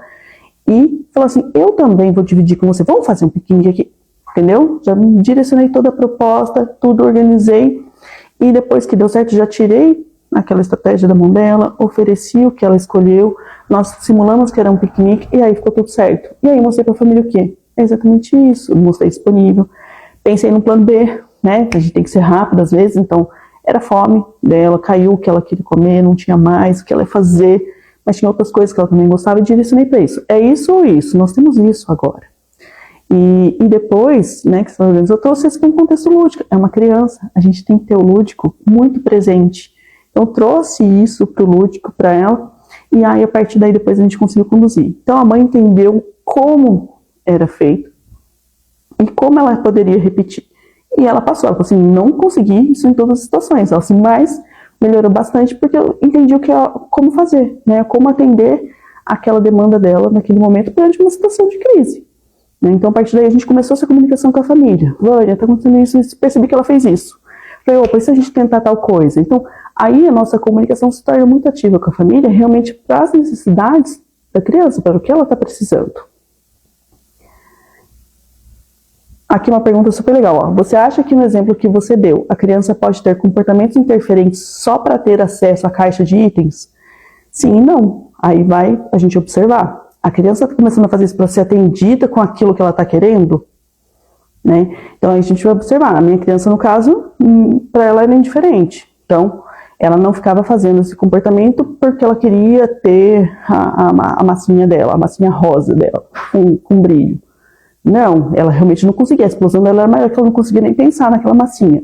e falou assim, eu também vou dividir com você, vamos fazer um piquenique aqui, entendeu? Já direcionei toda a proposta, tudo organizei, e depois que deu certo, já tirei aquela estratégia da mão dela, ofereci o que ela escolheu, nós simulamos que era um piquenique, e aí ficou tudo certo. E aí mostrei para a família o quê? É exatamente isso, mostrei disponível, pensei no plano B, né? A gente tem que ser rápido às vezes, então era fome dela, caiu o que ela queria comer, não tinha mais o que ela ia fazer, mas tinha outras coisas que ela também gostava e direcionei para isso. É isso ou isso? Nós temos isso agora. E depois, né, que você organizou, eu trouxe isso para um contexto lúdico. É uma criança, a gente tem que ter o lúdico muito presente. Então, eu trouxe isso para o lúdico, para ela, e aí, a partir daí, depois a gente conseguiu conduzir. Então, a mãe entendeu como era feito e como ela poderia repetir. E ela passou, ela falou assim, não consegui isso em todas as situações. Ela assim, mas melhorou bastante porque eu entendi como fazer, né, como atender aquela demanda dela naquele momento durante uma situação de crise. Então, a partir daí, a gente começou essa comunicação com a família. Vânia, está acontecendo isso, percebi que ela fez isso. Falei, opa, e se a gente tentar tal coisa? Então, aí a nossa comunicação se torna muito ativa com a família, realmente para as necessidades da criança, para o que ela está precisando. Aqui uma pergunta super legal. Ó. Você acha que no exemplo que você deu, a criança pode ter comportamentos interferentes só para ter acesso à caixa de itens? Sim e não. Aí vai a gente observar. A criança está começando a fazer isso para ser atendida com aquilo que ela está querendo, né? Então a gente vai observar. A minha criança, no caso, para ela era indiferente. Então, ela não ficava fazendo esse comportamento porque ela queria ter a massinha dela, a massinha rosa dela, com brilho. Não, ela realmente não conseguia. A explosão dela era maior que ela não conseguia nem pensar naquela massinha.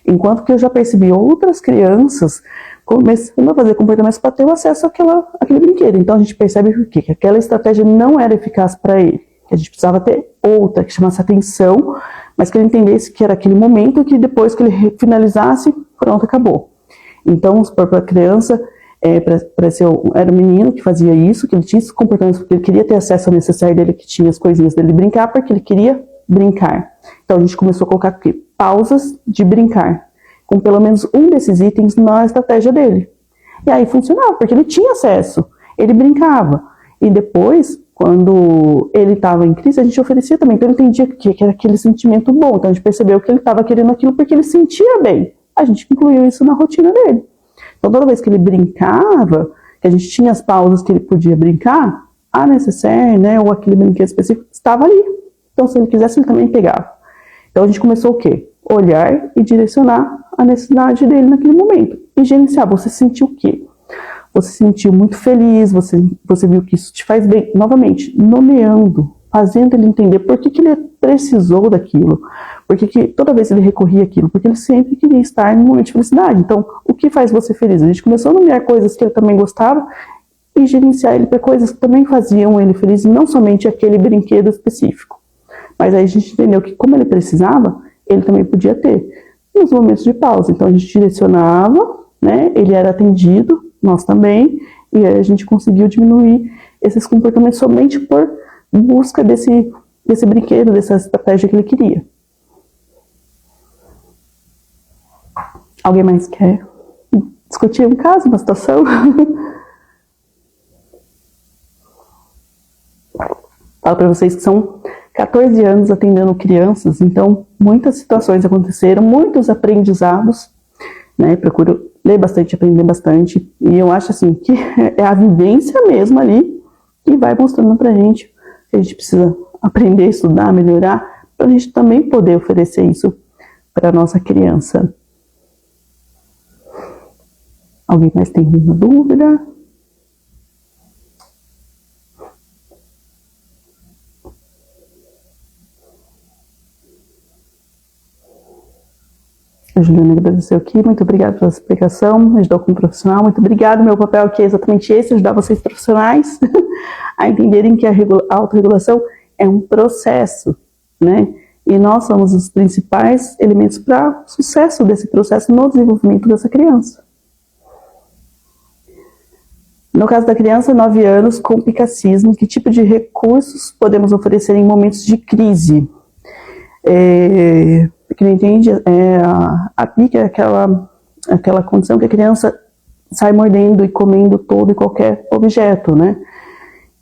Enquanto que eu já percebi outras crianças começando a fazer comportamentos para ter o acesso àquele brinquedo. Então a gente percebe o quê? Que aquela estratégia não era eficaz para ele. Que a gente precisava ter outra que chamasse atenção, mas que ele entendesse que era aquele momento que depois que ele finalizasse, pronto, acabou. Então, para a criança, era um menino que fazia isso, que ele tinha esses comportamentos porque ele queria ter acesso ao necessário dele, que tinha as coisinhas dele brincar, porque ele queria brincar. Então a gente começou a colocar aqui, pausas de brincar, com pelo menos um desses itens na estratégia dele. E aí funcionava, porque ele tinha acesso, ele brincava. E depois, quando ele estava em crise, a gente oferecia também. Então ele entendia que era aquele sentimento bom. Então a gente percebeu que ele estava querendo aquilo porque ele sentia bem. A gente incluiu isso na rotina dele. Então toda vez que ele brincava, que a gente tinha as pausas que ele podia brincar, a necessaire, né, ou aquele brinquedo específico, estava ali. Então se ele quisesse, ele também pegava. Então a gente começou o quê? Olhar e direcionar a necessidade dele naquele momento. E gerenciar, você sentiu o quê? Você se sentiu muito feliz, você viu que isso te faz bem. Novamente, nomeando, fazendo ele entender por que ele precisou daquilo. Por que toda vez ele recorria àquilo? Porque ele sempre queria estar no momento de felicidade. Então, o que faz você feliz? A gente começou a nomear coisas que ele também gostava e gerenciar ele para coisas que também faziam ele feliz, não somente aquele brinquedo específico. Mas aí a gente entendeu que como ele precisava, ele também podia ter nos momentos de pausa. Então a gente direcionava, né? Ele era atendido, nós também, e aí a gente conseguiu diminuir esses comportamentos somente por busca desse brinquedo, dessa estratégia que ele queria. Alguém mais quer discutir um caso, uma situação? Falo para vocês que são 14 anos atendendo crianças, então muitas situações aconteceram, muitos aprendizados, né? Procuro ler bastante, aprender bastante, e eu acho assim que é a vivência mesmo ali que vai mostrando pra gente que a gente precisa aprender, estudar, melhorar, para a gente também poder oferecer isso para nossa criança. Alguém mais tem alguma dúvida? A Juliana agradeceu aqui, muito obrigada pela explicação, ajudou como profissional, muito obrigada, meu papel aqui é exatamente esse, ajudar vocês profissionais a entenderem que a autorregulação é um processo, né? E nós somos os principais elementos para o sucesso desse processo no desenvolvimento dessa criança. No caso da criança, 9 anos, com picacismo, que tipo de recursos podemos oferecer em momentos de crise? Que não entende, a pica é aquela condição que a criança sai mordendo e comendo todo e qualquer objeto, né?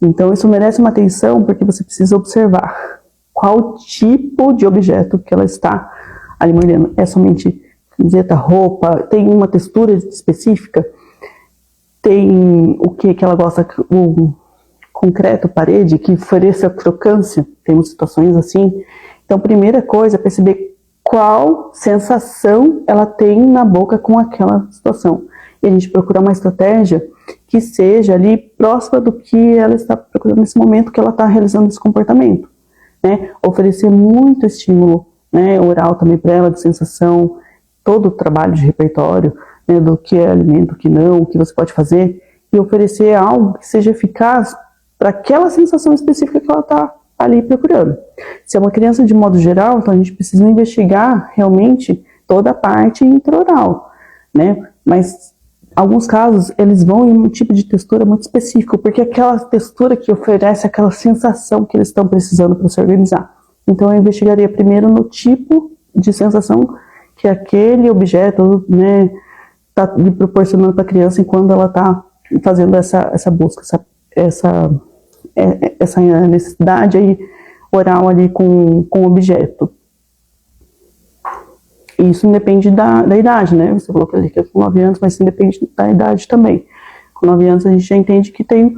Então isso merece uma atenção porque você precisa observar qual tipo de objeto que ela está ali mordendo. É somente camiseta, roupa, tem uma textura específica, tem o que ela gosta, o concreto, parede, que ofereça crocância, temos situações assim. Então, primeira coisa é perceber qual sensação ela tem na boca com aquela situação. E a gente procurar uma estratégia que seja ali próxima do que ela está procurando nesse momento que ela está realizando esse comportamento. né? Oferecer muito estímulo, né, oral também para ela, de sensação, todo o trabalho de repertório, né, do que é alimento, o que não, o que você pode fazer, e oferecer algo que seja eficaz para aquela sensação específica que ela está ali procurando. Se é uma criança de modo geral, então a gente precisa investigar realmente toda a parte intraoral, né? Mas alguns casos eles vão em um tipo de textura muito específico, porque é aquela textura que oferece aquela sensação que eles estão precisando para se organizar. Então eu investigaria primeiro no tipo de sensação que aquele objeto, né, está lhe proporcionando para a criança enquanto ela está fazendo essa busca, essa necessidade aí oral ali com o objeto. Isso independe da idade, né? Você falou que é com 9 anos, mas independe da idade também. Com 9 anos a gente já entende que tem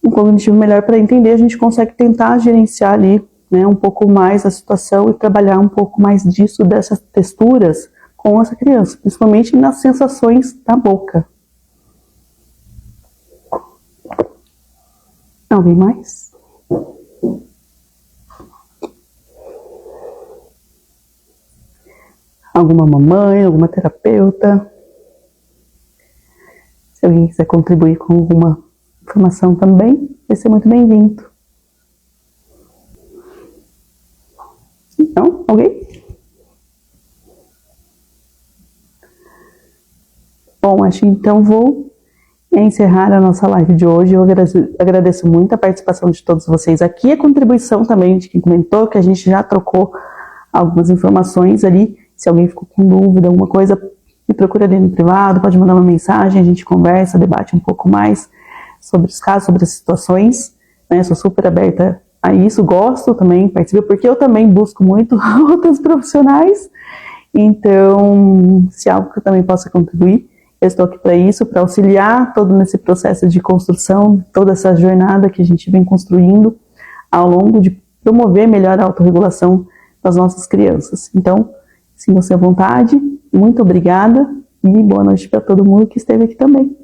um cognitivo melhor para entender, a gente consegue tentar gerenciar ali, né, um pouco mais a situação e trabalhar um pouco mais disso, dessas texturas com essa criança, principalmente nas sensações da boca. Alguém mais? Alguma mamãe, alguma terapeuta? Se alguém quiser contribuir com alguma informação também, vai ser muito bem-vindo. Não? Alguém? Bom, acho que então vou encerrar a nossa live de hoje. Eu agradeço muito a participação de todos vocês aqui, a contribuição também de quem comentou, que a gente já trocou algumas informações ali. Se alguém ficou com dúvida, alguma coisa, me procura ali no privado, pode mandar uma mensagem, a gente conversa, debate um pouco mais sobre os casos, sobre as situações, né? Sou super aberta a isso, gosto também, participo, porque eu também busco muito outros profissionais, então, se algo que eu também possa contribuir, eu estou aqui para isso, para auxiliar todo nesse processo de construção, toda essa jornada que a gente vem construindo ao longo de promover melhor a autorregulação das nossas crianças. Então, sinta-se à vontade, muito obrigada e boa noite para todo mundo que esteve aqui também.